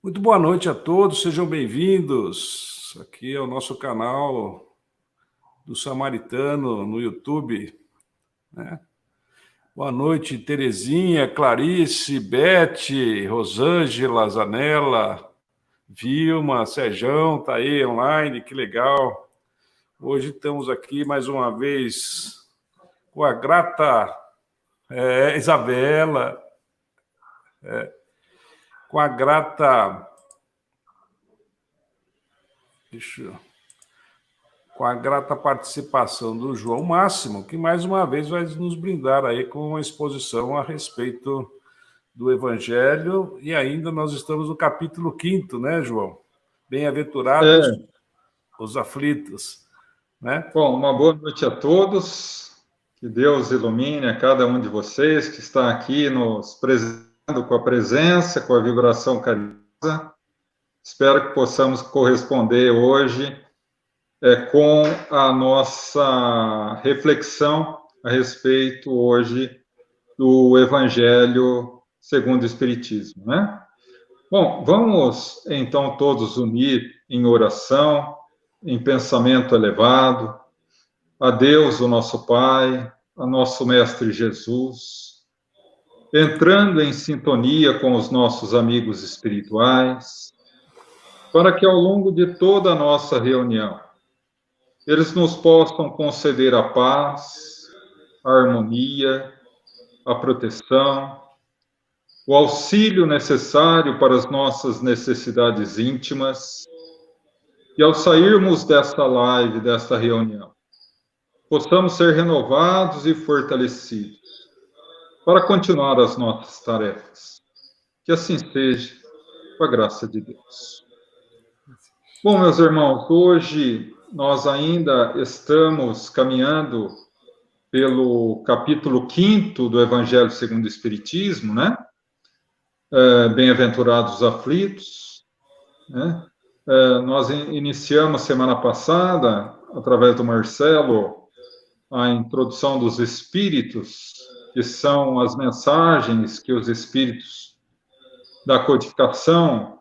Muito boa noite a todos, sejam bem-vindos. Aqui é o nosso canal do Samaritano no YouTube, né? Boa noite, Terezinha, Clarice, Beth, Rosângela, Zanella, Vilma, Sejão, tá aí online, que legal. Hoje estamos aqui mais uma vez com a grata Isabela, com a grata... com a grata participação do João Máximo, que mais uma vez vai nos brindar aí com uma exposição a respeito do Evangelho, e ainda nós estamos no capítulo 5º, né, João? Bem-aventurados os aflitos, né? Bom, uma boa noite a todos, que Deus ilumine a cada um de vocês que está aqui nos presenteando com a presença, com a vibração carinhosa. Espero que possamos corresponder hoje com a nossa reflexão a respeito hoje do Evangelho segundo o Espiritismo, né? Bom, vamos então todos unir em oração, em pensamento elevado, a Deus, o nosso Pai, a nosso Mestre Jesus, entrando em sintonia com os nossos amigos espirituais, para que ao longo de toda a nossa reunião, eles nos possam conceder a paz, a harmonia, a proteção, o auxílio necessário para as nossas necessidades íntimas, e ao sairmos desta live, desta reunião, possamos ser renovados e fortalecidos para continuar as nossas tarefas. Que assim seja, com a graça de Deus. Bom, meus irmãos, hoje nós ainda estamos caminhando pelo capítulo 5º do Evangelho segundo o Espiritismo, né? Bem-aventurados os aflitos, né? Nós iniciamos semana passada, através do Marcelo, a introdução dos espíritos, que são as mensagens que os espíritos da codificação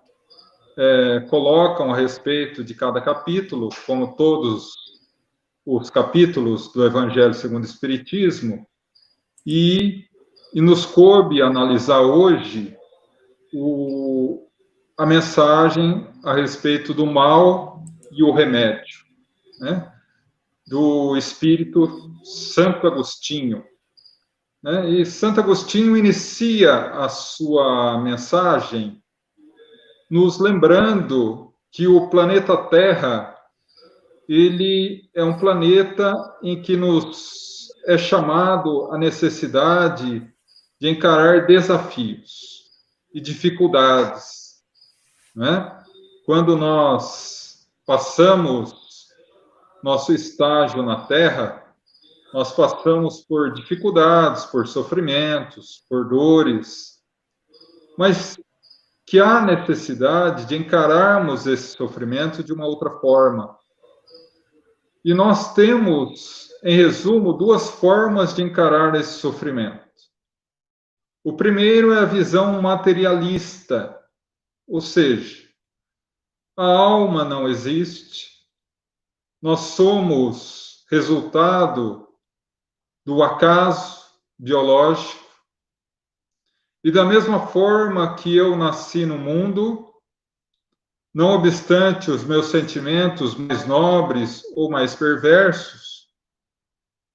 colocam a respeito de cada capítulo, como todos os capítulos do Evangelho segundo o Espiritismo, e nos coube analisar hoje a mensagem a respeito do mal e o remédio, né? Do Espírito Santo Agostinho. Né? E Santo Agostinho inicia a sua mensagem nos lembrando que o planeta Terra, ele é um planeta em que nos é chamado a necessidade de encarar desafios e dificuldades, né? Quando nós passamos nosso estágio na Terra, nós passamos por dificuldades, por sofrimentos, por dores, mas que há necessidade de encararmos esse sofrimento de uma outra forma. E nós temos, em resumo, duas formas de encarar esse sofrimento. O primeiro é a visão materialista, ou seja, a alma não existe, nós somos resultado do acaso biológico, e da mesma forma que eu nasci no mundo, não obstante os meus sentimentos mais nobres ou mais perversos,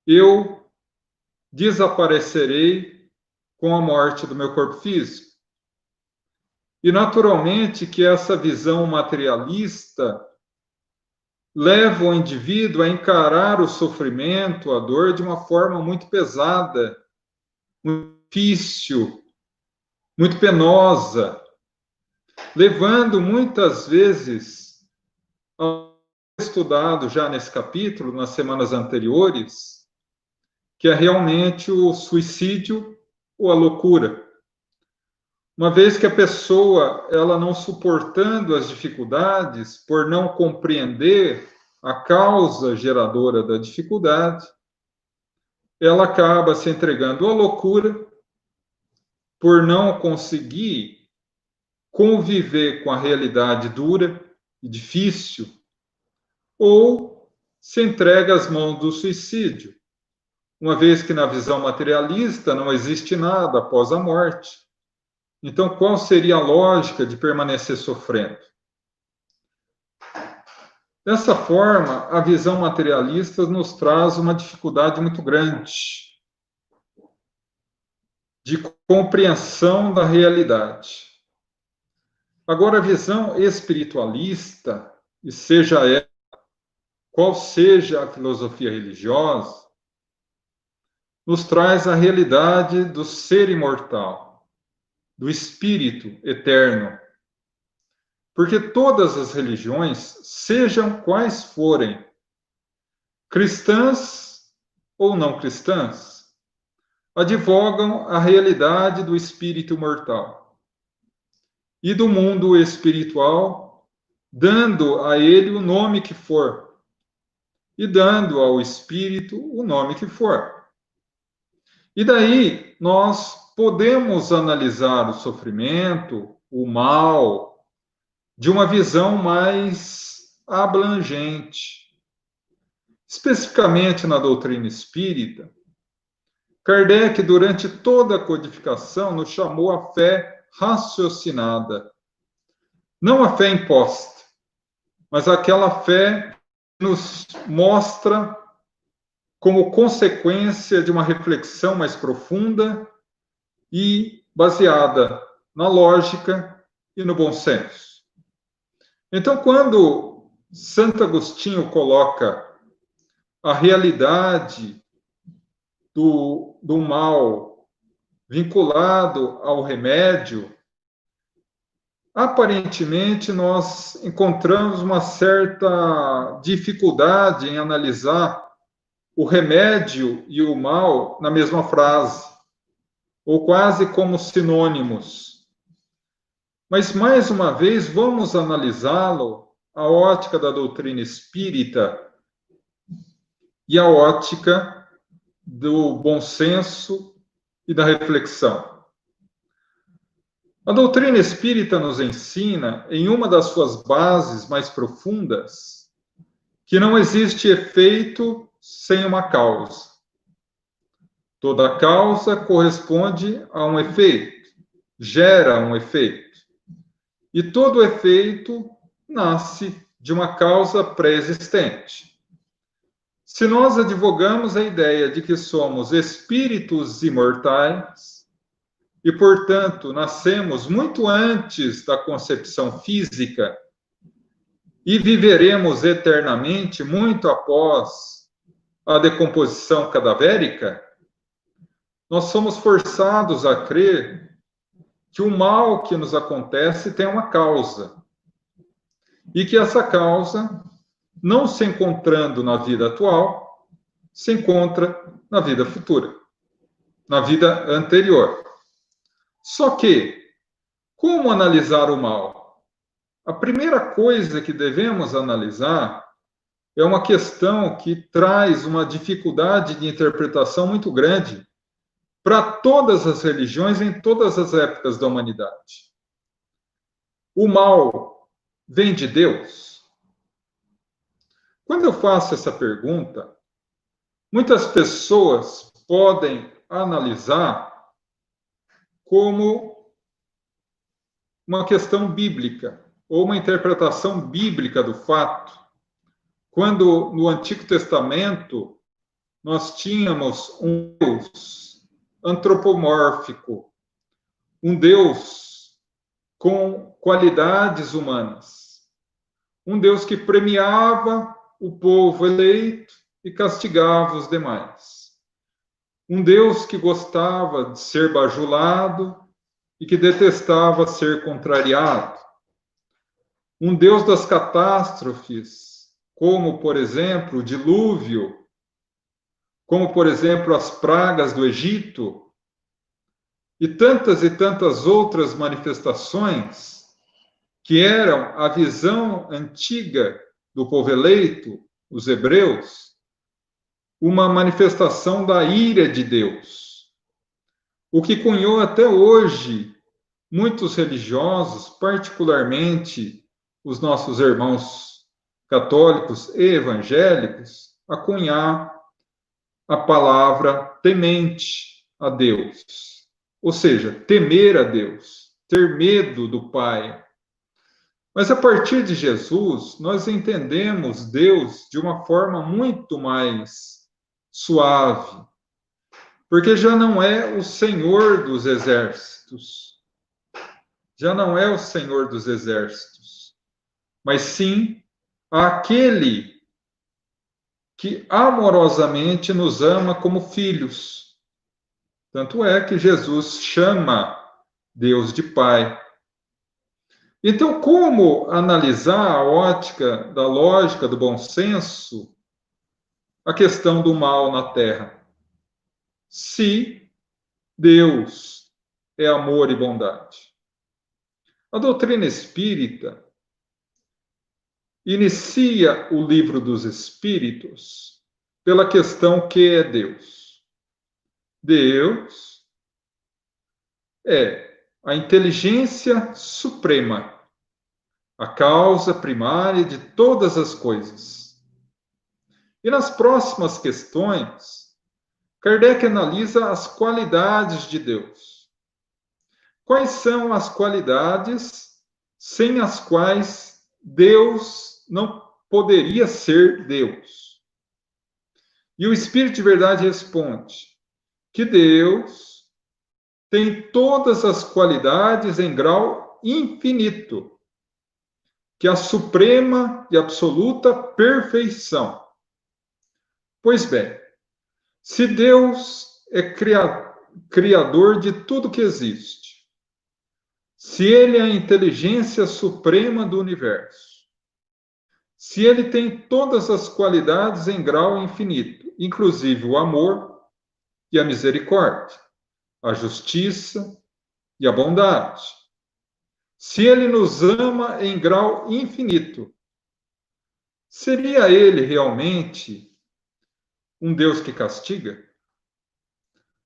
eu desaparecerei com a morte do meu corpo físico. E naturalmente que essa visão materialista leva o indivíduo a encarar o sofrimento, a dor, de uma forma muito pesada, muito difícil, muito penosa, levando muitas vezes, estudado já nesse capítulo, nas semanas anteriores, que é realmente o suicídio ou a loucura. Uma vez que a pessoa, ela não suportando as dificuldades, por não compreender a causa geradora da dificuldade, ela acaba se entregando à loucura por não conseguir conviver com a realidade dura e difícil, ou se entrega às mãos do suicídio, uma vez que na visão materialista não existe nada após a morte. Então, qual seria a lógica de permanecer sofrendo? Dessa forma, a visão materialista nos traz uma dificuldade muito grande de compreensão da realidade. Agora, a visão espiritualista, e seja ela qual seja a filosofia religiosa, nos traz a realidade do ser imortal, do espírito eterno. Porque todas as religiões, sejam quais forem, cristãs ou não cristãs, advogam a realidade do espírito mortal e do mundo espiritual, dando a ele o nome que for, e dando ao espírito o nome que for. E daí nós podemos analisar o sofrimento, o mal, de uma visão mais abrangente. Especificamente na doutrina espírita, Kardec, durante toda a codificação, nos chamou a fé raciocinada. Não a fé imposta, mas aquela fé que nos mostra como consequência de uma reflexão mais profunda e baseada na lógica e no bom senso. Então, quando Santo Agostinho coloca a realidade do mal vinculado ao remédio, aparentemente nós encontramos uma certa dificuldade em analisar o remédio e o mal na mesma frase, ou quase como sinônimos. Mas, mais uma vez, vamos analisá-lo a ótica da doutrina espírita e a ótica do bom senso e da reflexão. A doutrina espírita nos ensina, em uma das suas bases mais profundas, que não existe efeito sem uma causa. Toda causa corresponde a um efeito, gera um efeito. E todo efeito nasce de uma causa pré-existente. Se nós advogamos a ideia de que somos espíritos imortais, e, portanto, nascemos muito antes da concepção física e viveremos eternamente muito após a decomposição cadavérica, nós somos forçados a crer que o mal que nos acontece tem uma causa e que essa causa, não se encontrando na vida atual, se encontra na vida futura, na vida anterior. Só que, como analisar o mal? A primeira coisa que devemos analisar é uma questão que traz uma dificuldade de interpretação muito grande para todas as religiões em todas as épocas da humanidade. O mal vem de Deus? Quando eu faço essa pergunta, muitas pessoas podem analisar como uma questão bíblica, ou uma interpretação bíblica do fato, quando no Antigo Testamento nós tínhamos um Deus antropomórfico, um Deus com qualidades humanas, um Deus que premiava o povo eleito e castigava os demais. Um Deus que gostava de ser bajulado e que detestava ser contrariado. Um Deus das catástrofes, como, por exemplo, o dilúvio, como, por exemplo, as pragas do Egito, e tantas outras manifestações que eram a visão antiga do povo eleito, os hebreus, uma manifestação da ira de Deus, o que cunhou até hoje muitos religiosos, particularmente os nossos irmãos católicos e evangélicos, acunhar a palavra temente a Deus, ou seja, temer a Deus, ter medo do Pai. Mas a partir de Jesus, nós entendemos Deus de uma forma muito mais suave, porque já não é o Senhor dos exércitos, já não é o Senhor dos exércitos, mas sim aquele que amorosamente nos ama como filhos. Tanto é que Jesus chama Deus de Pai. Então, como analisar a ótica da lógica do bom senso a questão do mal na Terra? Se Deus é amor e bondade. A doutrina espírita inicia o livro dos Espíritos pela questão que é Deus. Deus é a inteligência suprema, a causa primária de todas as coisas. E nas próximas questões, Kardec analisa as qualidades de Deus. Quais são as qualidades sem as quais Deus não poderia ser Deus? E o Espírito de Verdade responde que Deus tem todas as qualidades em grau infinito, que é a suprema e absoluta perfeição. Pois bem, se Deus é criador de tudo que existe, se Ele é a inteligência suprema do universo, se Ele tem todas as qualidades em grau infinito, inclusive o amor e a misericórdia, a justiça e a bondade, se Ele nos ama em grau infinito, seria Ele realmente um Deus que castiga?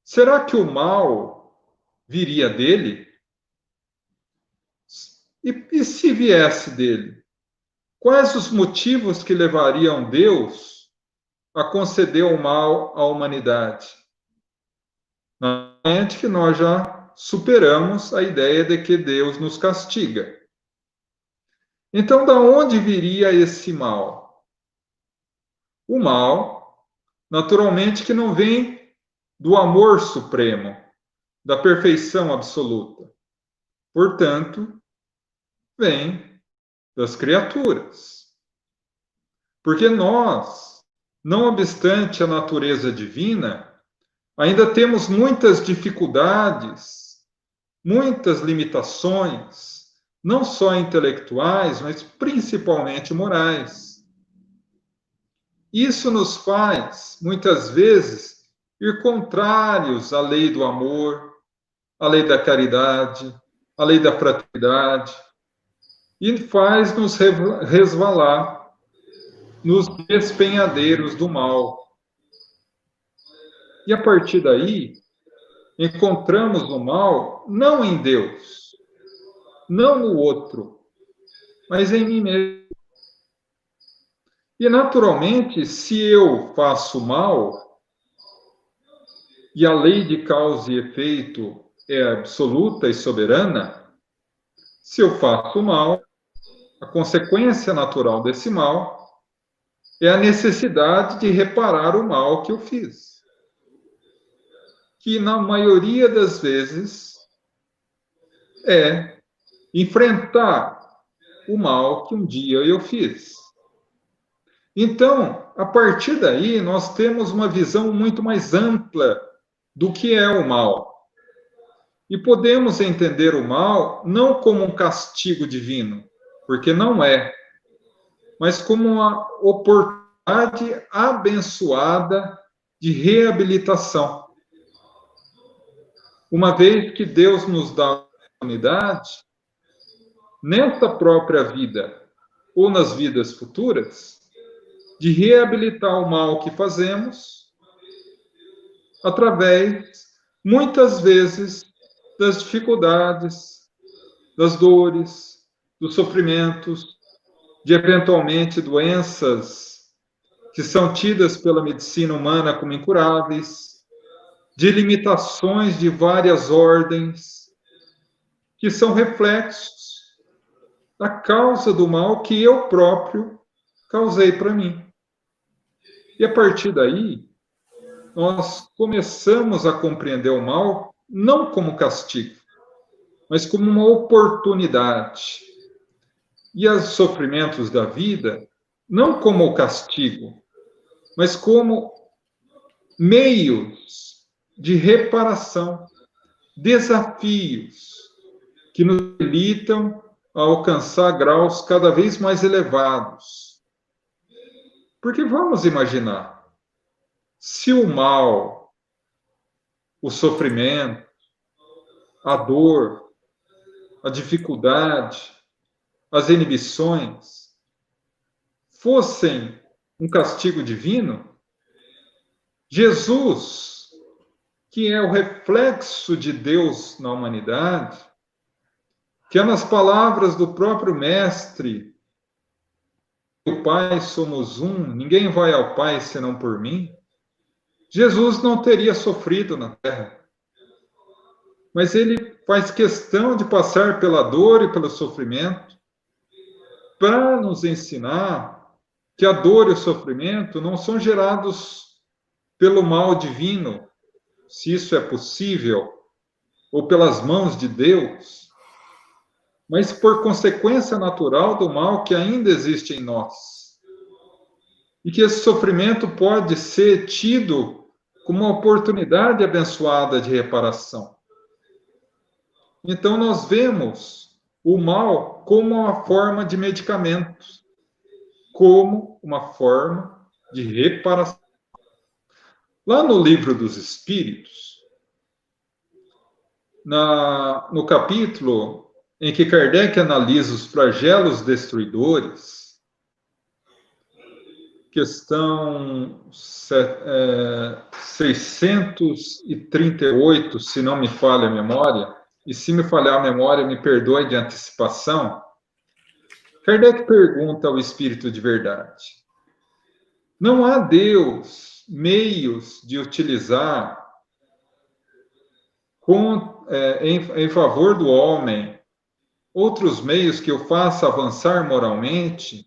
Será que o mal viria dele? E se viesse dele? Quais os motivos que levariam Deus a conceder o mal à humanidade? Naturalmente que nós já superamos a ideia de que Deus nos castiga. Então, da onde viria esse mal? O mal, naturalmente, que não vem do amor supremo, da perfeição absoluta. Portanto, vem das criaturas. Porque nós, não obstante a natureza divina, ainda temos muitas dificuldades, muitas limitações, não só intelectuais, mas principalmente morais. Isso nos faz, muitas vezes, ir contrários à lei do amor, à lei da caridade, à lei da fraternidade, e faz nos resvalar nos despenhadeiros do mal. E a partir daí, encontramos o mal não em Deus, não no outro, mas em mim mesmo. E, naturalmente, se eu faço mal, e a lei de causa e efeito é absoluta e soberana, se eu faço mal, a consequência natural desse mal é a necessidade de reparar o mal que eu fiz. Que, na maioria das vezes, é enfrentar o mal que um dia eu fiz. Então, a partir daí, nós temos uma visão muito mais ampla do que é o mal. E podemos entender o mal não como um castigo divino, porque não é, mas como uma oportunidade abençoada de reabilitação. Uma vez que Deus nos dá a oportunidade, nesta própria vida ou nas vidas futuras, de reabilitar o mal que fazemos através, muitas vezes, das dificuldades, das dores, dos sofrimentos, de eventualmente doenças que são tidas pela medicina humana como incuráveis, de limitações de várias ordens, que são reflexos da causa do mal que eu próprio causei para mim. E a partir daí, nós começamos a compreender o mal não como castigo, mas como uma oportunidade. E os sofrimentos da vida, não como o castigo, mas como meios de reparação, desafios que nos habilitam a alcançar graus cada vez mais elevados. Porque vamos imaginar, se o mal, o sofrimento, a dor, a dificuldade, as inibições fossem um castigo divino, Jesus, que é o reflexo de Deus na humanidade, que é nas palavras do próprio Mestre, o Pai somos um, ninguém vai ao Pai senão por mim, Jesus não teria sofrido na terra. Mas ele faz questão de passar pela dor e pelo sofrimento para nos ensinar que a dor e o sofrimento não são gerados pelo mal divino, se isso é possível, ou pelas mãos de Deus, mas por consequência natural do mal que ainda existe em nós. E que esse sofrimento pode ser tido como uma oportunidade abençoada de reparação. Então, nós vemos o mal como uma forma de medicamento, como uma forma de reparação. Lá no Livro dos Espíritos, no capítulo em que Kardec analisa os flagelos destruidores, questão 638, se não me falha a memória, e se me falhar a memória, me perdoe de antecipação, Kardec pergunta ao Espírito de Verdade: não há Deus meios de utilizar em favor do homem outros meios que o faça avançar moralmente,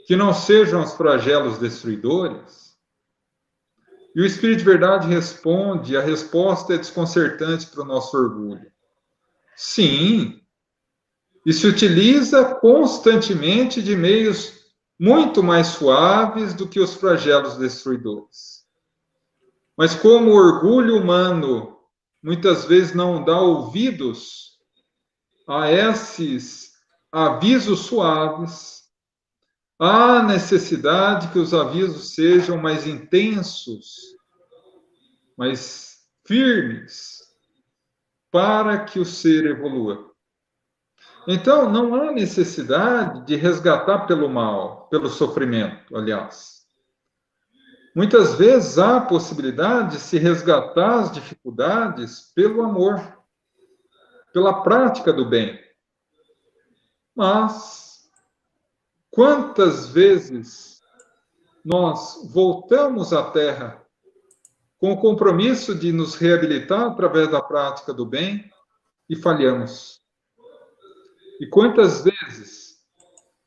que não sejam os flagelos destruidores? E o Espírito de Verdade responde, a resposta é desconcertante para o nosso orgulho. Sim, e se utiliza constantemente de meios muito mais suaves do que os flagelos destruidores. Mas como o orgulho humano muitas vezes não dá ouvidos a esses avisos suaves, há necessidade que os avisos sejam mais intensos, mais firmes, para que o ser evolua. Então, não há necessidade de resgatar pelo mal, pelo sofrimento, aliás. Muitas vezes há a possibilidade de se resgatar as dificuldades pelo amor, pela prática do bem. Mas, quantas vezes nós voltamos à Terra com o compromisso de nos reabilitar através da prática do bem e falhamos? E quantas vezes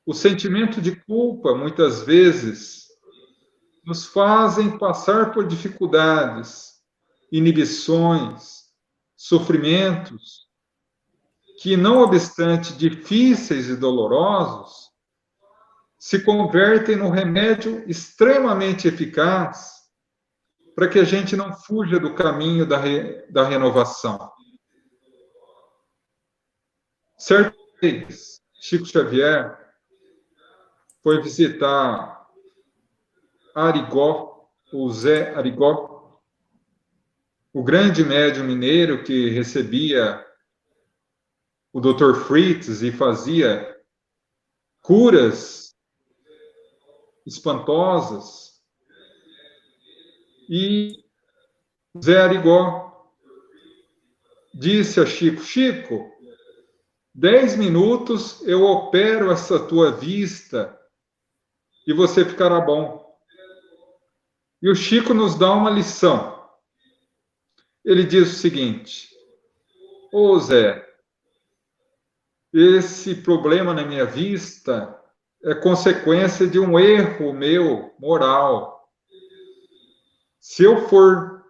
o sentimento de culpa, muitas vezes, nos fazem passar por dificuldades, inibições, sofrimentos, que, não obstante difíceis e dolorosos, se convertem num remédio extremamente eficaz para que a gente não fuja do caminho da renovação. Certa vez, Chico Xavier foi visitar Arigó, o Zé Arigó, o grande médium mineiro que recebia o Dr. Fritz e fazia curas espantosas. E Zé Arigó disse a Chico: Chico, 10 minutos eu opero essa tua vista e você ficará bom. E o Chico nos dá uma lição. Ele diz o seguinte: ô Zé, esse problema na minha vista é consequência de um erro meu moral. Se eu for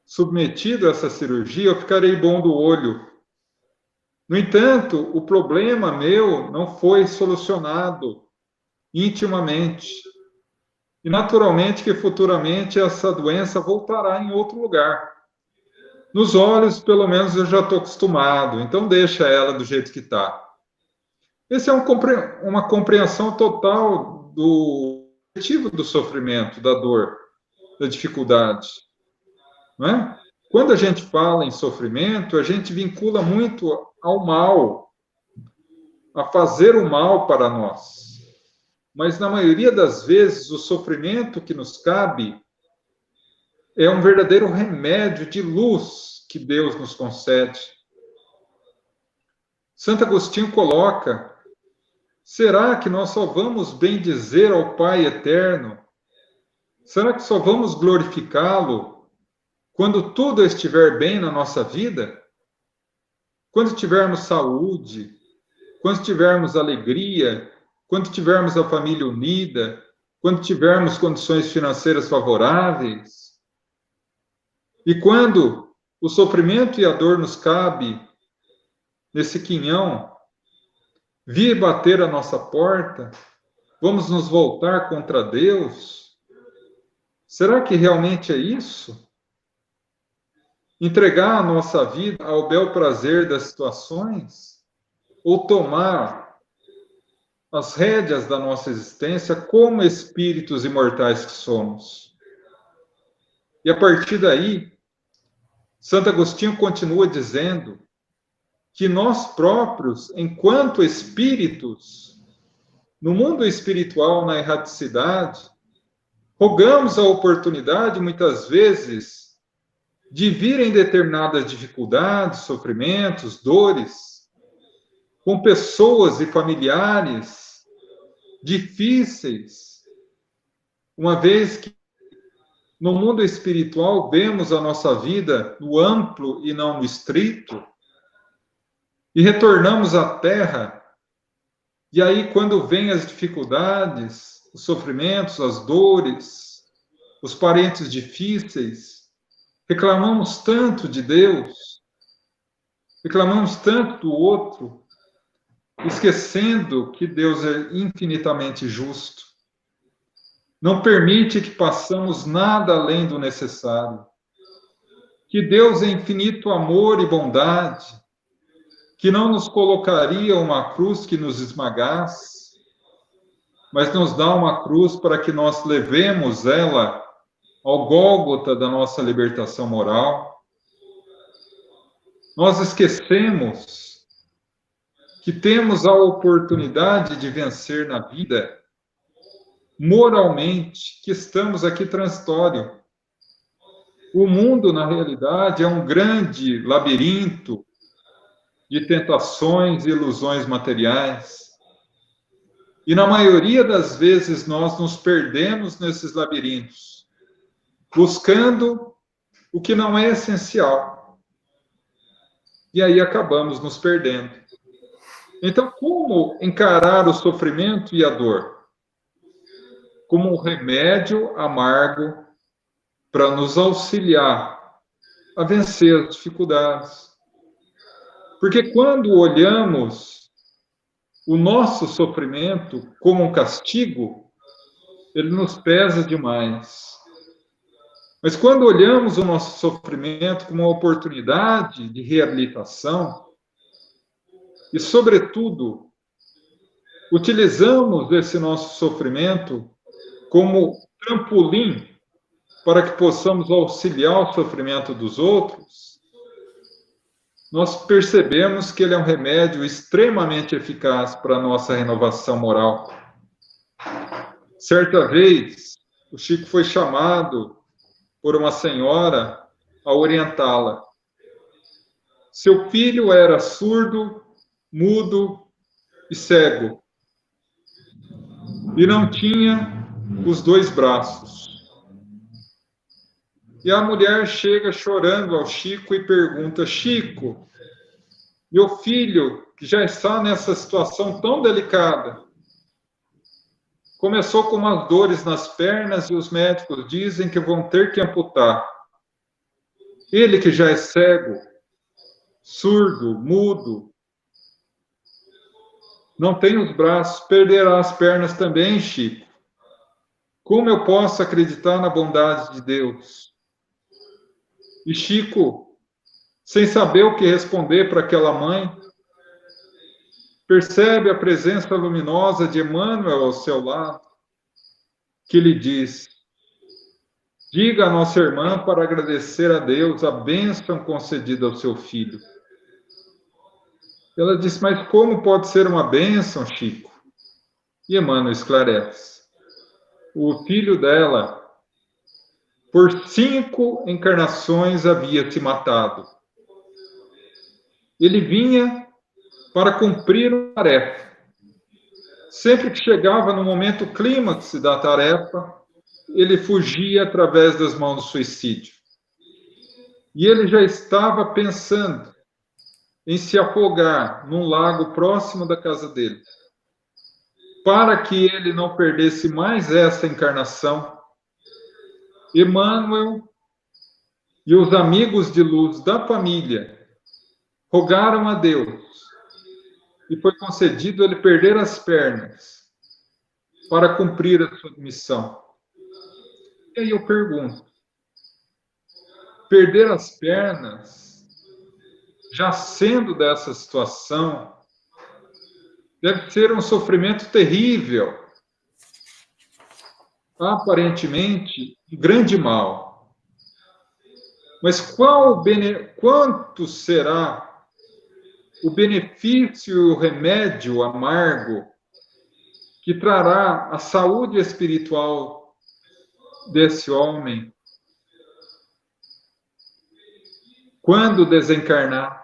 submetido a essa cirurgia, eu ficarei bom do olho. No entanto, o problema meu não foi solucionado intimamente. E naturalmente que futuramente essa doença voltará em outro lugar. Nos olhos, pelo menos, eu já estou acostumado, então deixa ela do jeito que está. Essa é uma compreensão total do objetivo do sofrimento, da dor, da dificuldade. Não é? Quando a gente fala em sofrimento, a gente vincula muito ao mal, a fazer o mal para nós. Mas, na maioria das vezes, o sofrimento que nos cabe é um verdadeiro remédio de luz que Deus nos concede. Santo Agostinho coloca: será que nós só vamos bendizer ao Pai eterno? Será que só vamos glorificá-lo quando tudo estiver bem na nossa vida? Quando tivermos saúde, quando tivermos alegria, quando tivermos a família unida, quando tivermos condições financeiras favoráveis? E quando o sofrimento e a dor nos cabe nesse quinhão, vir bater a nossa porta, vamos nos voltar contra Deus? Será que realmente é isso? Entregar a nossa vida ao bel prazer das situações? Ou tomar as rédeas da nossa existência como espíritos imortais que somos? E a partir daí, Santo Agostinho continua dizendo que nós próprios, enquanto espíritos, no mundo espiritual, na erraticidade, rogamos a oportunidade, muitas vezes, de virem determinadas dificuldades, sofrimentos, dores, com pessoas e familiares difíceis, uma vez que no mundo espiritual vemos a nossa vida no amplo e não no estrito, e retornamos à Terra, e aí quando vêm as dificuldades, os sofrimentos, as dores, os parentes difíceis, reclamamos tanto de Deus, reclamamos tanto do outro, esquecendo que Deus é infinitamente justo. Não permite que passemos nada além do necessário. Que Deus é infinito amor e bondade, que não nos colocaria uma cruz que nos esmagasse, mas nos dá uma cruz para que nós levemos ela ao Gólgota da nossa libertação moral. Nós esquecemos que temos a oportunidade de vencer na vida moralmente, que estamos aqui transitório. O mundo, na realidade, é um grande labirinto de tentações e ilusões materiais. E na maioria das vezes nós nos perdemos nesses labirintos, buscando o que não é essencial. E aí acabamos nos perdendo. Então, como encarar o sofrimento e a dor? Como um remédio amargo para nos auxiliar a vencer as dificuldades. Porque quando olhamos o nosso sofrimento como um castigo, ele nos pesa demais. Mas quando olhamos o nosso sofrimento como uma oportunidade de reabilitação, e, sobretudo, utilizamos esse nosso sofrimento como trampolim para que possamos auxiliar o sofrimento dos outros, nós percebemos que ele é um remédio extremamente eficaz para a nossa renovação moral. Certa vez, o Chico foi chamado por uma senhora a orientá-la. Seu filho era surdo mudo e cego. E não tinha os 2 braços. E a mulher chega chorando ao Chico e pergunta: Chico, meu filho, que já está nessa situação tão delicada, começou com umas dores nas pernas e os médicos dizem que vão ter que amputar. Ele que já é cego, surdo, mudo, não tem os braços, perderá as pernas também, Chico. Como eu posso acreditar na bondade de Deus? E Chico, sem saber o que responder para aquela mãe, percebe a presença luminosa de Emmanuel ao seu lado, que lhe diz: diga à nossa irmã para agradecer a Deus a bênção concedida ao seu filho. Ela diz: mas como pode ser uma bênção, Chico? E Emmanuel esclarece: o filho dela, por 5 encarnações, havia se matado. Ele vinha para cumprir uma tarefa. Sempre que chegava no momento clímax da tarefa, ele fugia através das mãos do suicídio. E ele já estava pensando em se afogar num lago próximo da casa dele. Para que ele não perdesse mais essa encarnação, Emmanuel e os amigos de luz da família rogaram a Deus e foi concedido ele perder as pernas para cumprir a sua missão. E aí eu pergunto, perder as pernas, já sendo dessa situação, deve ser um sofrimento terrível, aparentemente um grande mal. Mas quanto será o benefício e o remédio amargo que trará a saúde espiritual desse homem quando desencarnar?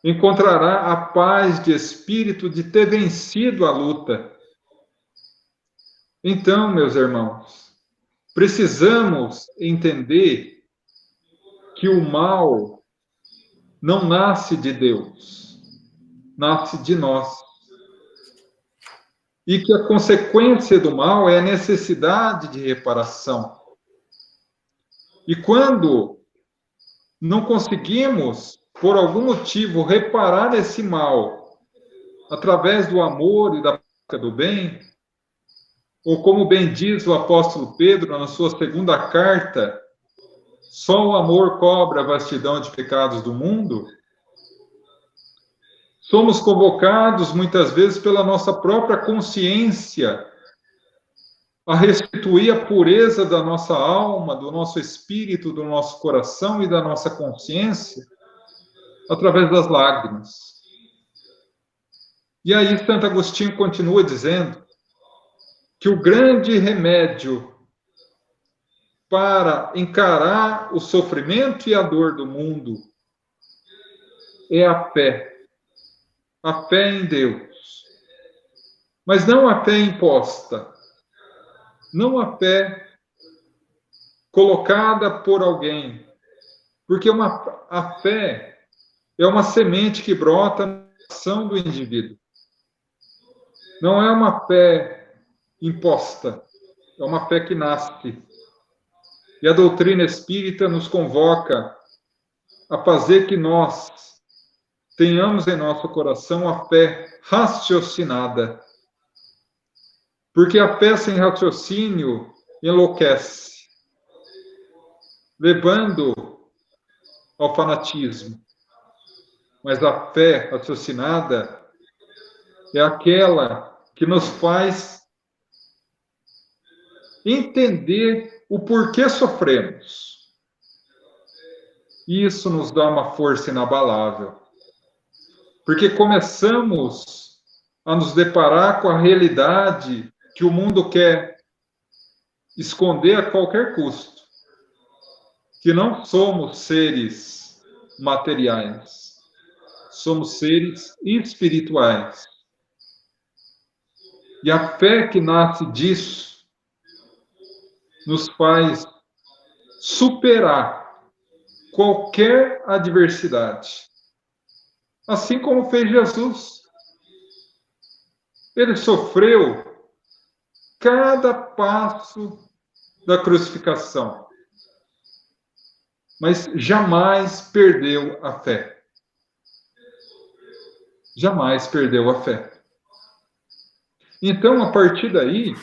Encontrará a paz de espírito de ter vencido a luta. Então, meus irmãos, precisamos entender que o mal não nasce de Deus, nasce de nós. E que a consequência do mal é a necessidade de reparação. E quando não conseguimos, por algum motivo, reparar esse mal através do amor e da prática do bem, ou como bem diz o apóstolo Pedro na sua 2ª carta, só o amor cobre a vastidão de pecados do mundo, somos convocados muitas vezes pela nossa própria consciência a restituir a pureza da nossa alma, do nosso espírito, do nosso coração e da nossa consciência através das lágrimas. E aí Santo Agostinho continua dizendo que o grande remédio para encarar o sofrimento e a dor do mundo é a fé em Deus. Mas não a fé imposta, não a fé colocada por alguém, porque a fé é uma semente que brota na ação do indivíduo. Não é uma fé imposta, é uma fé que nasce. E a doutrina espírita nos convoca a fazer que nós tenhamos em nosso coração a fé raciocinada. Porque a fé sem raciocínio enlouquece, levando ao fanatismo. Mas a fé raciocinada é aquela que nos faz entender o porquê sofremos. E isso nos dá uma força inabalável. Porque começamos a nos deparar com a realidade que o mundo quer esconder a qualquer custo. Que não somos seres materiais. somos seres espirituais. E a fé que nasce disso nos faz superar qualquer adversidade. Assim como fez Jesus. Ele sofreu cada passo da crucificação, mas jamais perdeu a fé. Jamais perdeu a fé. Então, a partir daí,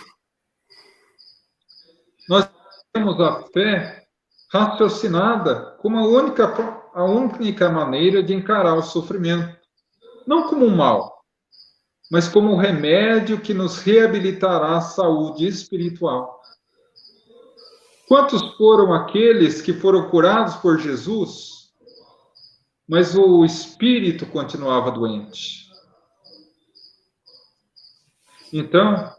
nós temos a fé raciocinada como a única maneira de encarar o sofrimento. Não como um mal, mas como um remédio que nos reabilitará a saúde espiritual. Quantos foram aqueles que foram curados por Jesus, mas o espírito continuava doente? Então,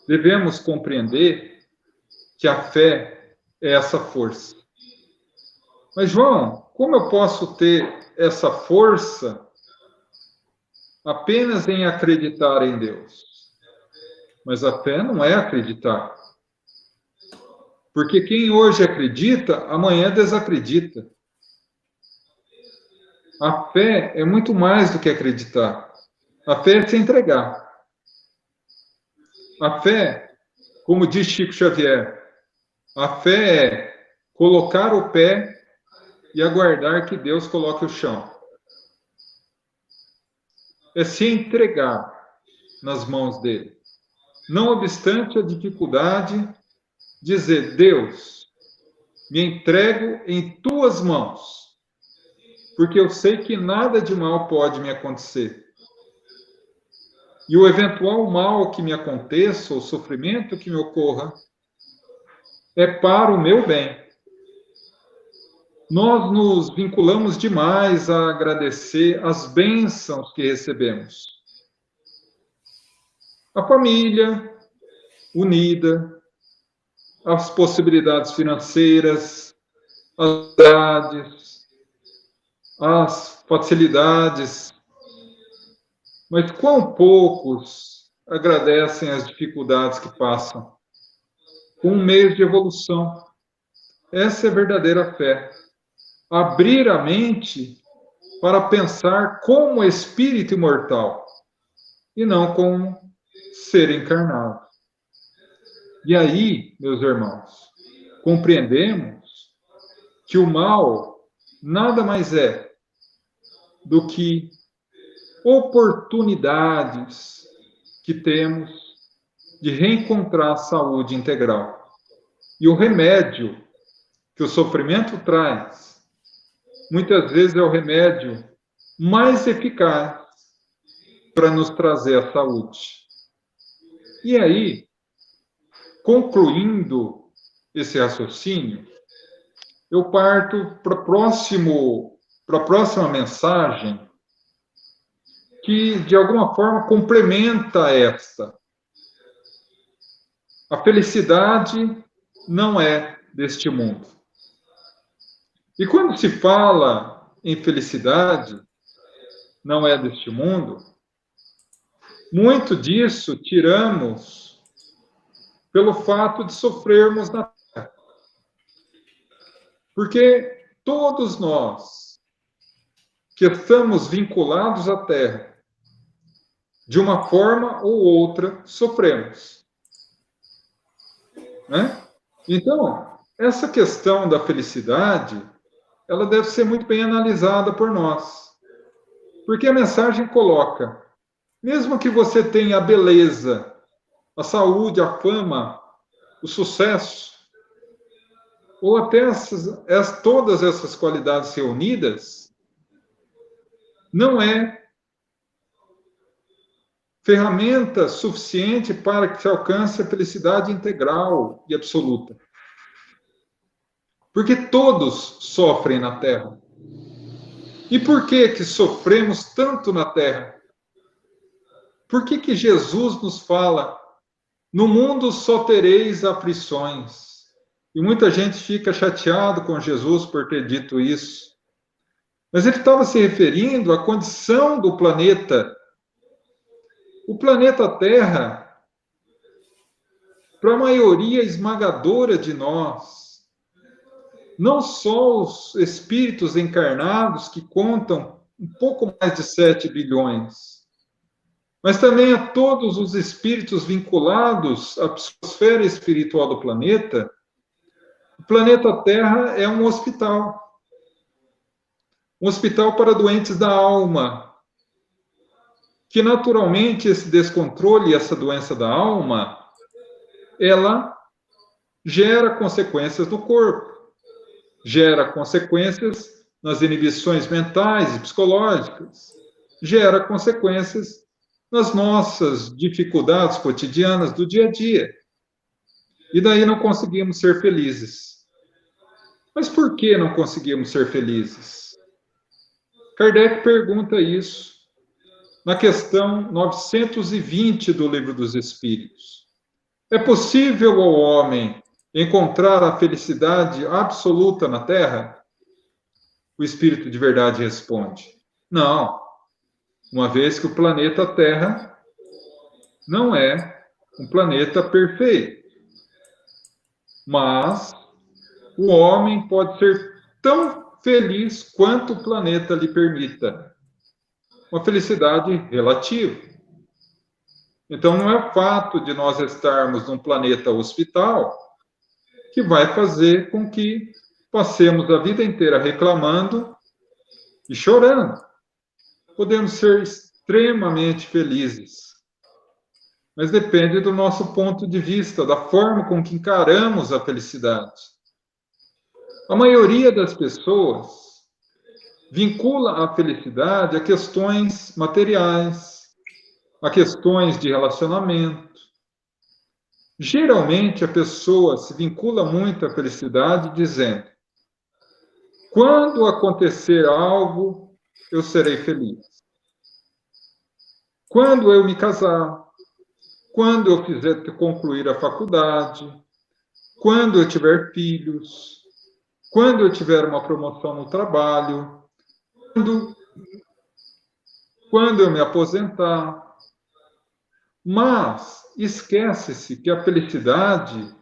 devemos compreender que a fé é essa força. Mas, João, como eu posso ter essa força apenas em acreditar em Deus? Mas a fé não é acreditar. Porque quem hoje acredita, amanhã desacredita. A fé é muito mais do que acreditar. A fé é se entregar. A fé, como diz Chico Xavier, a fé é colocar o pé e aguardar que Deus coloque o chão. É se entregar nas mãos dele. Não obstante a dificuldade, dizer: Deus, me entrego em tuas mãos, porque eu sei que nada de mal pode me acontecer. E o eventual mal que me aconteça, o sofrimento que me ocorra, é para o meu bem. Nós nos vinculamos demais a agradecer as bênçãos que recebemos. A família unida, as possibilidades financeiras, as idades, as facilidades. Mas quão poucos agradecem as dificuldades que passam com um meio de evolução. Essa é a verdadeira fé. Abrir a mente para pensar como espírito imortal e não como ser encarnado. E aí, meus irmãos, compreendemos que o mal nada mais é do que oportunidades que temos de reencontrar a saúde integral. E o remédio que o sofrimento traz, muitas vezes é o remédio mais eficaz para nos trazer a saúde. E aí, concluindo esse raciocínio, eu parto para a próxima mensagem, que, de alguma forma, complementa esta. A felicidade não é deste mundo. E quando se fala em felicidade, não é deste mundo, muito disso tiramos pelo fato de sofrermos na Terra. Porque todos nós que estamos vinculados à Terra, de uma forma ou outra, sofremos. Né? Então, essa questão da felicidade, ela deve ser muito bem analisada por nós. Porque a mensagem coloca, mesmo que você tenha a beleza, a saúde, a fama, o sucesso, ou até todas essas qualidades reunidas, não é ferramenta suficiente para que se alcance a felicidade integral e absoluta. Porque todos sofrem na Terra. E por que sofremos tanto na Terra? Por que Jesus nos fala, no mundo só tereis aflições? E muita gente fica chateado com Jesus por ter dito isso. Mas ele estava se referindo à condição do planeta. O planeta Terra, para a maioria esmagadora de nós, não só os espíritos encarnados, que contam um pouco mais de 7 bilhões, mas também a todos os espíritos vinculados à psicosfera espiritual do planeta, o planeta Terra é um hospital. Um hospital para doentes da alma. Que naturalmente esse descontrole, essa doença da alma, ela gera consequências no corpo. Gera consequências nas inibições mentais e psicológicas. Gera consequências nas nossas dificuldades cotidianas do dia a dia. E daí não conseguimos ser felizes. Mas por que não conseguimos ser felizes? Kardec pergunta isso na questão 920 do Livro dos Espíritos. É possível ao homem encontrar a felicidade absoluta na Terra? O Espírito de Verdade responde: não, uma vez que o planeta Terra não é um planeta perfeito. Mas o homem pode ser tão feliz quanto o planeta lhe permita. Uma felicidade relativa. Então, não é o fato de nós estarmos num planeta hospital que vai fazer com que passemos a vida inteira reclamando e chorando. Podemos ser extremamente felizes, mas depende do nosso ponto de vista, da forma com que encaramos a felicidade. A maioria das pessoas vincula a felicidade a questões materiais, a questões de relacionamento. Geralmente, a pessoa se vincula muito à felicidade dizendo: quando acontecer algo, eu serei feliz. Quando eu me casar, quando eu fizer concluir a faculdade, quando eu tiver filhos, quando eu tiver uma promoção no trabalho, quando eu me aposentar. Mas esquece-se que a felicidade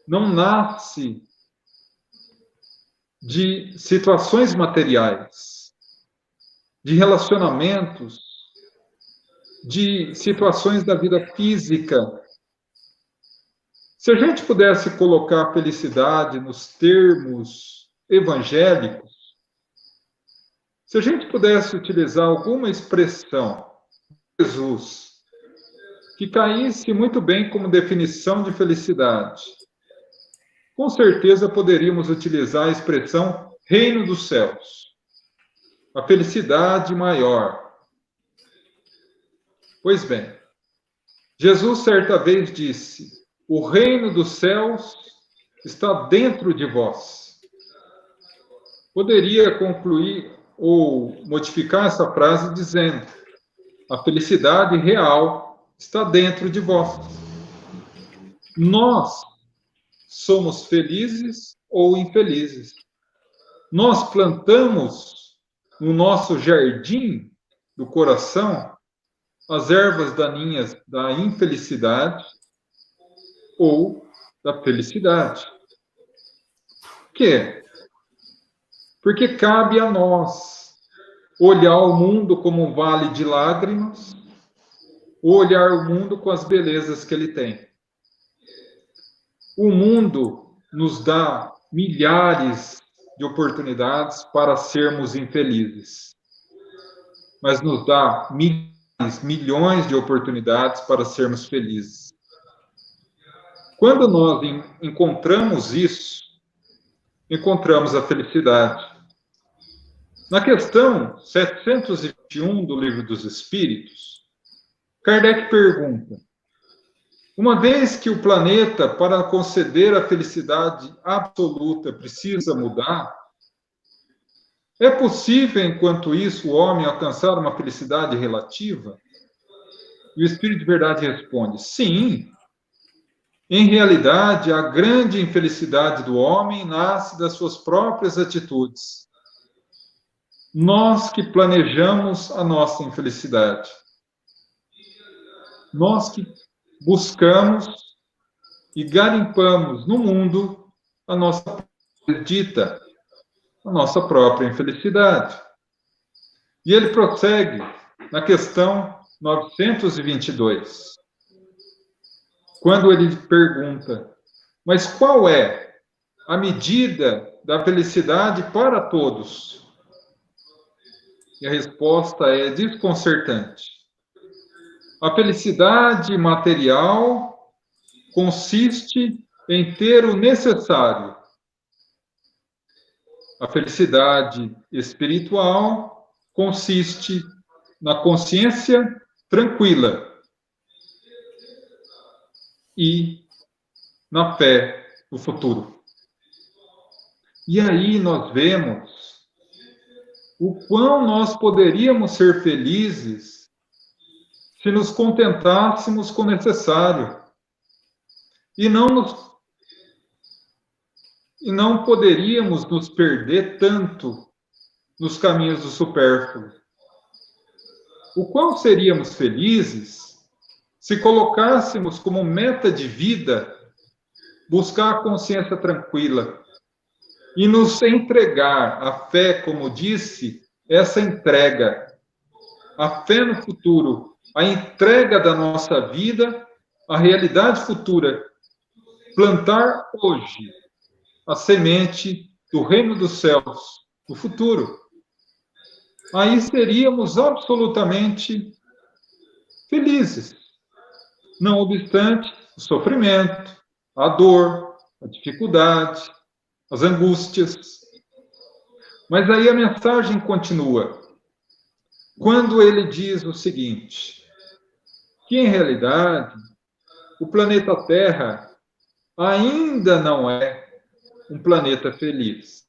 não nasce de situações materiais, de relacionamentos, de situações da vida física. Se a gente pudesse colocar a felicidade nos termos evangélicos, se a gente pudesse utilizar alguma expressão de Jesus que caísse muito bem como definição de felicidade, com certeza poderíamos utilizar a expressão reino dos céus, a felicidade maior. Pois bem, Jesus certa vez disse: o reino dos céus está dentro de vós. Poderia concluir ou modificar essa frase dizendo: a felicidade real está dentro de vós. Nós somos felizes ou infelizes. Nós plantamos no nosso jardim do coração as ervas daninhas da infelicidade ou da felicidade. Por quê? Porque cabe a nós olhar o mundo como um vale de lágrimas, ou olhar o mundo com as belezas que ele tem. O mundo nos dá milhares de oportunidades para sermos infelizes, mas nos dá milhões de oportunidades para sermos felizes. Quando nós encontramos isso, encontramos a felicidade. Na questão 721 do Livro dos Espíritos, Kardec pergunta: uma vez que o planeta, para conceder a felicidade absoluta, precisa mudar, é possível, enquanto isso, o homem alcançar uma felicidade relativa? E o Espírito de Verdade responde: sim. Em realidade, a grande infelicidade do homem nasce das suas próprias atitudes. Nós que planejamos a nossa infelicidade. Nós que buscamos e garimpamos no mundo a nossa dita, a nossa própria infelicidade. E ele prossegue na questão 922, quando ele pergunta: mas qual é a medida da felicidade para todos? E a resposta é desconcertante. A felicidade material consiste em ter o necessário. A felicidade espiritual consiste na consciência tranquila e na fé no futuro. E aí nós vemos o quão nós poderíamos ser felizes se nos contentássemos com o necessário e não poderíamos nos perder tanto nos caminhos do supérfluo. O quão seríamos felizes se colocássemos como meta de vida buscar a consciência tranquila e nos entregar a fé, como disse, essa entrega, a fé no futuro, a entrega da nossa vida à realidade futura, plantar hoje a semente do reino dos céus, do futuro. Aí seríamos absolutamente felizes, não obstante o sofrimento, a dor, a dificuldade, as angústias. Mas aí a mensagem continua, quando ele diz o seguinte, que em realidade o planeta Terra ainda não é um planeta feliz.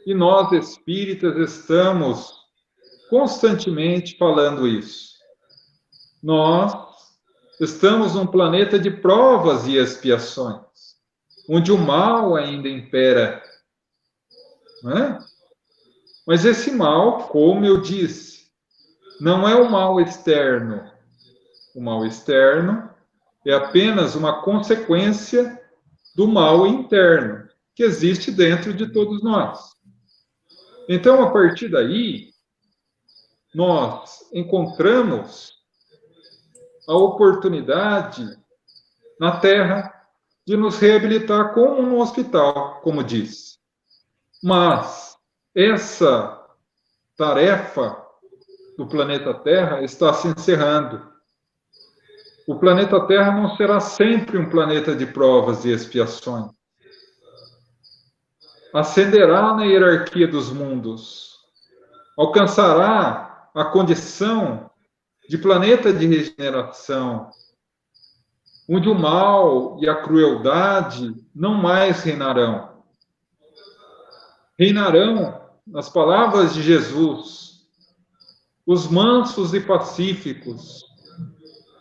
E nós, espíritas, estamos constantemente falando isso. Nós estamos num planeta de provas e expiações, onde o mal ainda impera. Não é? Mas esse mal, como eu disse, não é o mal externo. O mal externo é apenas uma consequência do mal interno, que existe dentro de todos nós. Então, a partir daí, nós encontramos a oportunidade na Terra de nos reabilitar como no hospital, como disse. Mas essa tarefa do planeta Terra está se encerrando. O planeta Terra não será sempre um planeta de provas e expiações. Ascenderá na hierarquia dos mundos, alcançará a condição de planeta de regeneração, onde o mal e a crueldade não mais reinarão. Reinarão, nas palavras de Jesus, os mansos e pacíficos.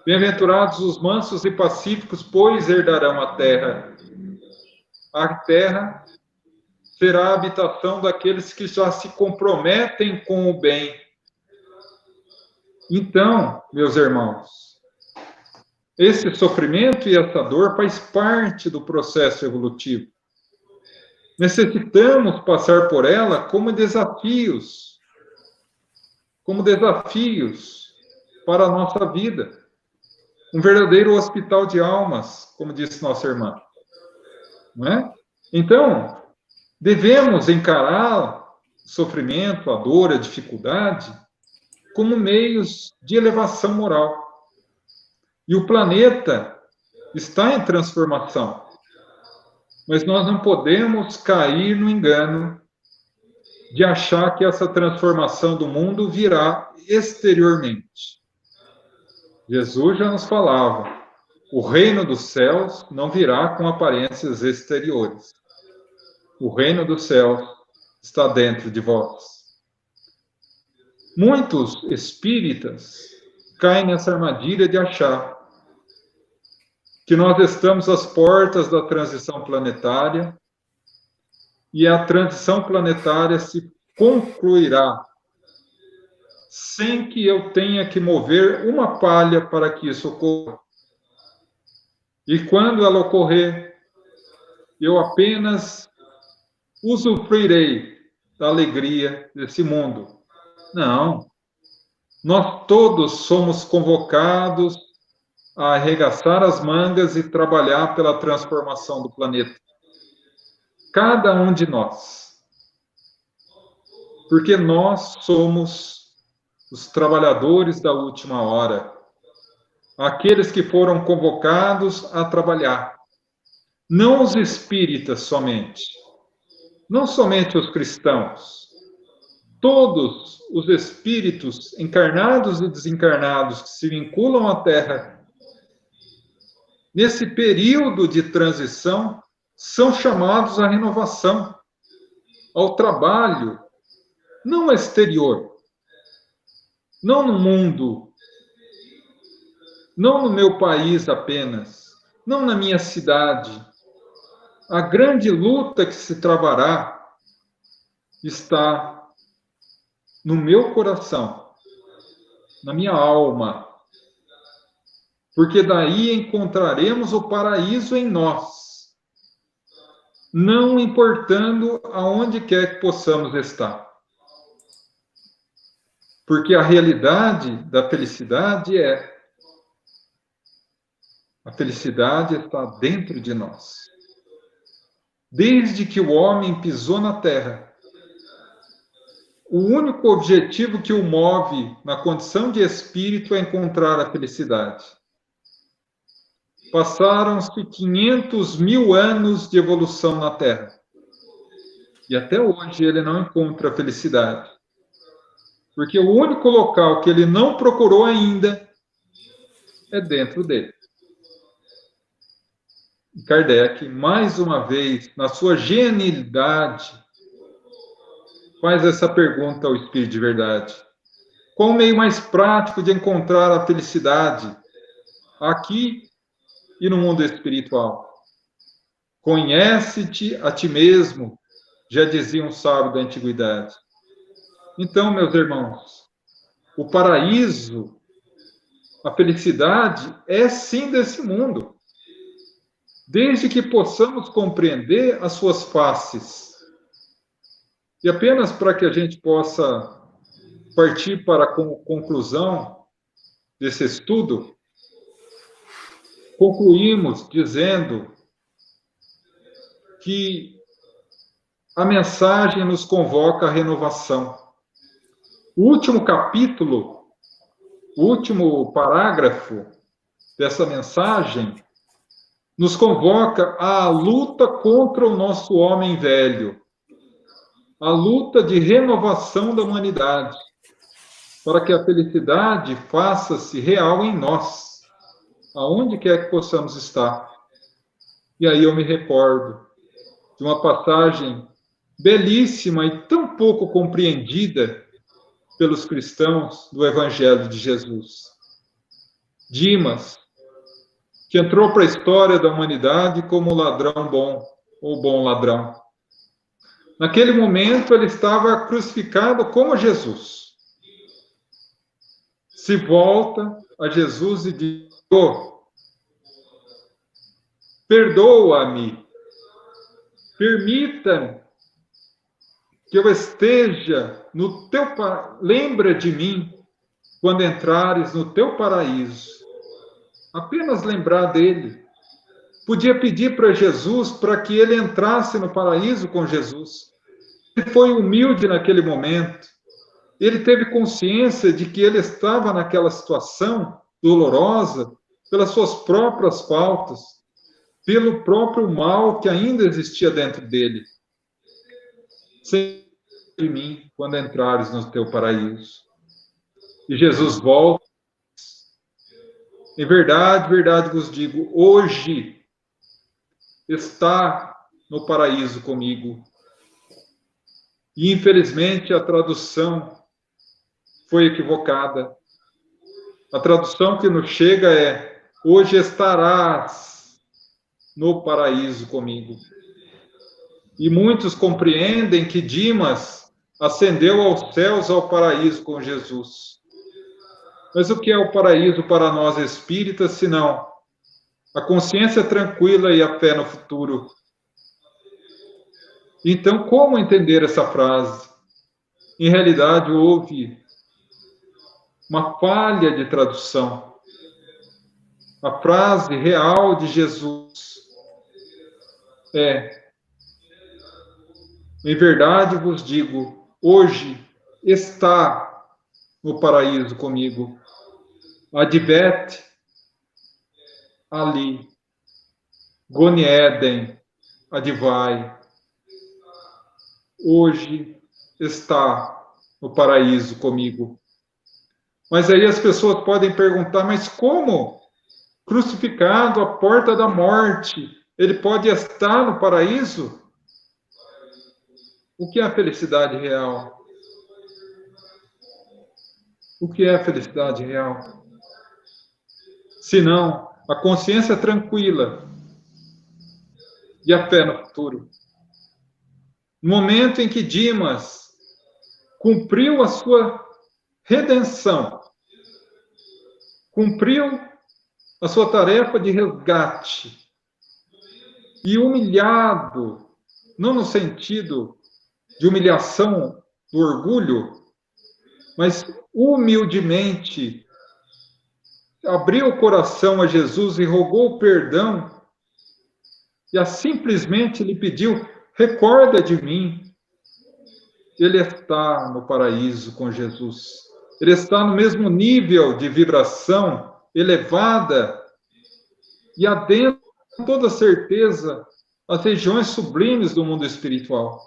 Bem-aventurados os mansos e pacíficos, pois herdarão a terra. A terra será a habitação daqueles que já se comprometem com o bem. Então, meus irmãos, esse sofrimento e essa dor faz parte do processo evolutivo. Necessitamos passar por ela como desafios para a nossa vida. Um verdadeiro hospital de almas, como disse nossa irmã. Não é? Então, devemos encarar o sofrimento, a dor, a dificuldade, como meios de elevação moral. E o planeta está em transformação. Mas nós não podemos cair no engano de achar que essa transformação do mundo virá exteriormente. Jesus já nos falava, o reino dos céus não virá com aparências exteriores. O reino dos céus está dentro de vós. Muitos espíritas caem nessa armadilha de achar que nós estamos às portas da transição planetária e a transição planetária se concluirá sem que eu tenha que mover uma palha para que isso ocorra. E quando ela ocorrer, eu apenas usufruirei da alegria desse mundo. Não. Nós todos somos convocados a arregaçar as mangas e trabalhar pela transformação do planeta. Cada um de nós. Porque nós somos os trabalhadores da última hora. Aqueles que foram convocados a trabalhar. Não os espíritas somente. Não somente os cristãos. Todos os espíritos encarnados e desencarnados que se vinculam à Terra, nesse período de transição, são chamados à renovação, ao trabalho, não exterior, não no mundo, não no meu país apenas, não na minha cidade. A grande luta que se travará está no meu coração, na minha alma, porque daí encontraremos o paraíso em nós, não importando aonde quer que possamos estar. Porque a realidade da felicidade a felicidade está dentro de nós. Desde que o homem pisou na Terra, o único objetivo que o move na condição de espírito é encontrar a felicidade. Passaram-se 500 mil anos de evolução na Terra. E até hoje ele não encontra a felicidade. Porque o único local que ele não procurou ainda é dentro dele. E Kardec, mais uma vez, na sua genialidade, faz essa pergunta ao Espírito de Verdade. Qual o meio mais prático de encontrar a felicidade aqui e no mundo espiritual? Conhece-te a ti mesmo, já dizia um sábio da antiguidade. Então, meus irmãos, o paraíso, a felicidade é sim desse mundo. Desde que possamos compreender as suas faces. E apenas para que a gente possa partir para a conclusão desse estudo, concluímos dizendo que a mensagem nos convoca à renovação. O último capítulo, o último parágrafo dessa mensagem nos convoca à luta contra o nosso homem velho, a luta de renovação da humanidade, para que a felicidade faça-se real em nós, aonde quer que possamos estar. E aí eu me recordo de uma passagem belíssima e tão pouco compreendida pelos cristãos do Evangelho de Jesus. Dimas, que entrou para a história da humanidade como ladrão bom, ou bom ladrão. Naquele momento, ele estava crucificado como Jesus. Se volta a Jesus e diz: oh, perdoa-me, permita que eu esteja no teu... Lembra de mim quando entrares no teu paraíso. Apenas lembrar dele. Podia pedir para Jesus para que ele entrasse no paraíso com Jesus. Ele foi humilde naquele momento. Ele teve consciência de que ele estava naquela situação dolorosa pelas suas próprias faltas, pelo próprio mal que ainda existia dentro dele. Sem de mim quando entrares no teu paraíso. E Jesus volta. Em verdade, verdade vos digo, hoje está no paraíso comigo. E, infelizmente, a tradução foi equivocada. A tradução que nos chega é: hoje estarás no paraíso comigo. E muitos compreendem que Dimas ascendeu aos céus, ao paraíso com Jesus. Mas o que é o paraíso para nós espíritas, senão a consciência tranquila e a fé no futuro? Então, como entender essa frase? Em realidade, houve uma falha de tradução. A frase real de Jesus é: em verdade vos digo, hoje está no paraíso comigo. Advet ali, Gonieden, advai. Hoje está no paraíso comigo. Mas aí as pessoas podem perguntar, mas como? Crucificado à porta da morte, ele pode estar no paraíso? O que é a felicidade real? O que é a felicidade real? Senão a consciência tranquila e a fé no futuro. No momento em que Dimas cumpriu a sua redenção, cumpriu a sua tarefa de resgate, e humilhado, não no sentido de humilhação do orgulho, mas humildemente abriu o coração a Jesus e rogou perdão, e simplesmente lhe pediu: recorda de mim. Ele está no paraíso com Jesus. Ele está no mesmo nível de vibração elevada e adentra com toda certeza as regiões sublimes do mundo espiritual.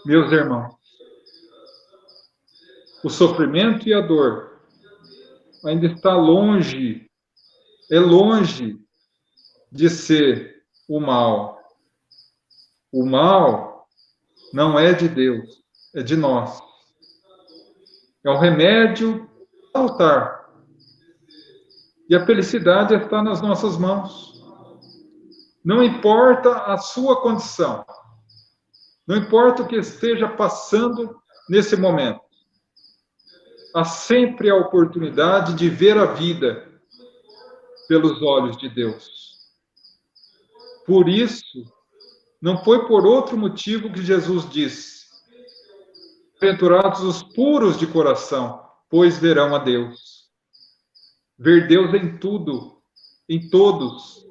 Meus irmãos, o sofrimento e a dor ainda está longe, é longe de ser o mal. O mal não é de Deus, é de nós. É um remédio saltar. E a felicidade está nas nossas mãos. Não importa a sua condição. Não importa o que esteja passando nesse momento. Há sempre a oportunidade de ver a vida pelos olhos de Deus. Por isso, não foi por outro motivo que Jesus disse: bem-aventurados os puros de coração, pois verão a Deus. Ver Deus em tudo, em todos,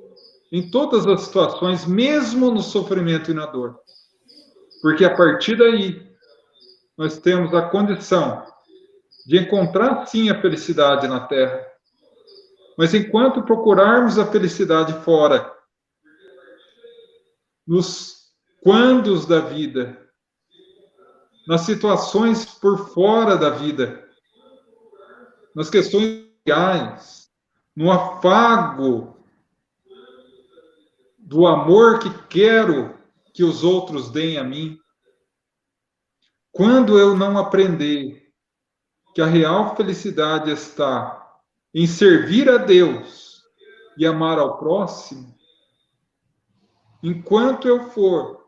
em todas as situações, mesmo no sofrimento e na dor. Porque a partir daí, nós temos a condição de encontrar sim a felicidade na Terra. Mas enquanto procurarmos a felicidade fora, nos quandos da vida, nas situações por fora da vida, nas questões reais, no afago do amor que quero que os outros deem a mim, quando eu não aprender que a real felicidade está em servir a Deus e amar ao próximo, enquanto eu for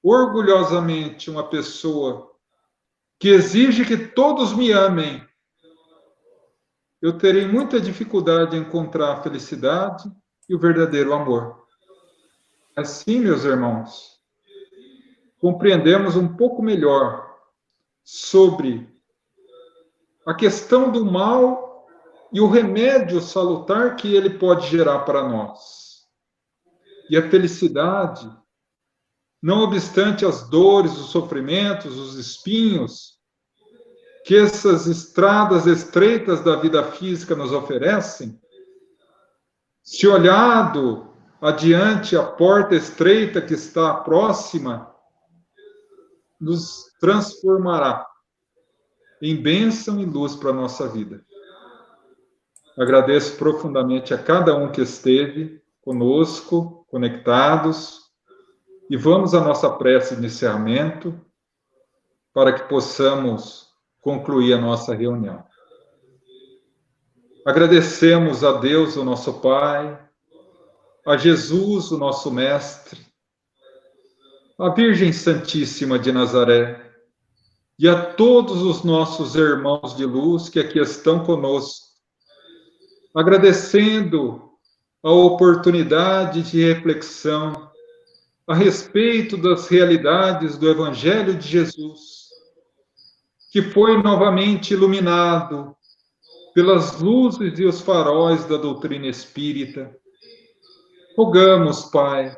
orgulhosamente uma pessoa que exige que todos me amem, eu terei muita dificuldade em encontrar a felicidade e o verdadeiro amor. Assim, meus irmãos, compreendemos um pouco melhor sobre a questão do mal e o remédio salutar que ele pode gerar para nós. E a felicidade, não obstante as dores, os sofrimentos, os espinhos que essas estradas estreitas da vida física nos oferecem, se olhado adiante a porta estreita que está próxima, nos transformará em bênção e luz para a nossa vida. Agradeço profundamente a cada um que esteve conosco, conectados, e vamos à nossa prece de encerramento, para que possamos concluir a nossa reunião. Agradecemos a Deus, o nosso Pai, a Jesus, o nosso Mestre, à Virgem Santíssima de Nazaré e a todos os nossos irmãos de luz que aqui estão conosco, agradecendo a oportunidade de reflexão a respeito das realidades do Evangelho de Jesus, que foi novamente iluminado pelas luzes e os faróis da doutrina espírita. Rogamos, Pai,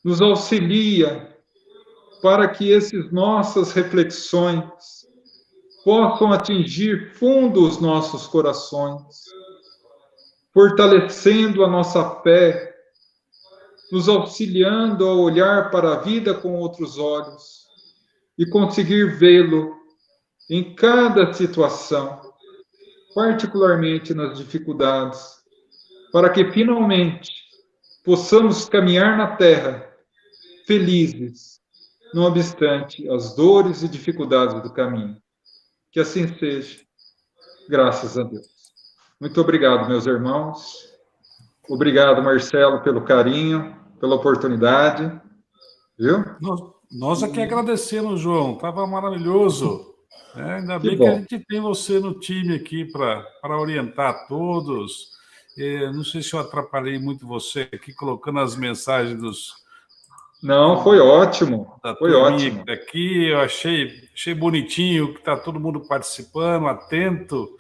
nos auxilia para que essas nossas reflexões possam atingir fundo os nossos corações, fortalecendo a nossa fé, nos auxiliando a olhar para a vida com outros olhos e conseguir vê-lo em cada situação, particularmente nas dificuldades, para que finalmente possamos caminhar na terra felizes, não obstante as dores e dificuldades do caminho. Que assim seja, graças a Deus. Muito obrigado, meus irmãos. Obrigado, Marcelo, pelo carinho, pela oportunidade. Viu? Nós aqui agradecemos, João. Estava maravilhoso. Ainda bem que a gente tem você no time aqui para orientar todos. Não sei se eu atrapalhei muito você aqui colocando as mensagens dos... Não, foi ótimo. Foi ótimo. Aqui eu achei bonitinho que está todo mundo participando, atento,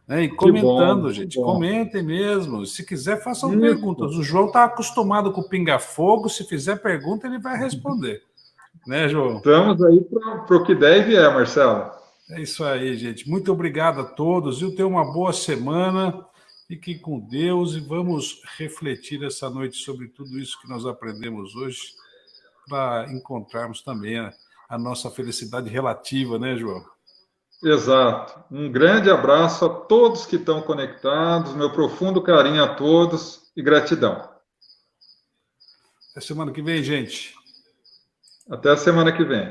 né? E comentando, bom, gente. Comentem mesmo. Se quiser, façam perguntas. O João está acostumado com o pinga-fogo. Se fizer pergunta, ele vai responder. Né, João? Estamos aí para o que der e vier, Marcelo. É isso aí, gente. Muito obrigado a todos. Tenha uma boa semana. Fiquem com Deus e vamos refletir essa noite sobre tudo isso que nós aprendemos hoje para encontrarmos também a nossa felicidade relativa, né, João? Exato. Um grande abraço a todos que estão conectados, meu profundo carinho a todos e gratidão. Até semana que vem, gente. Até a semana que vem.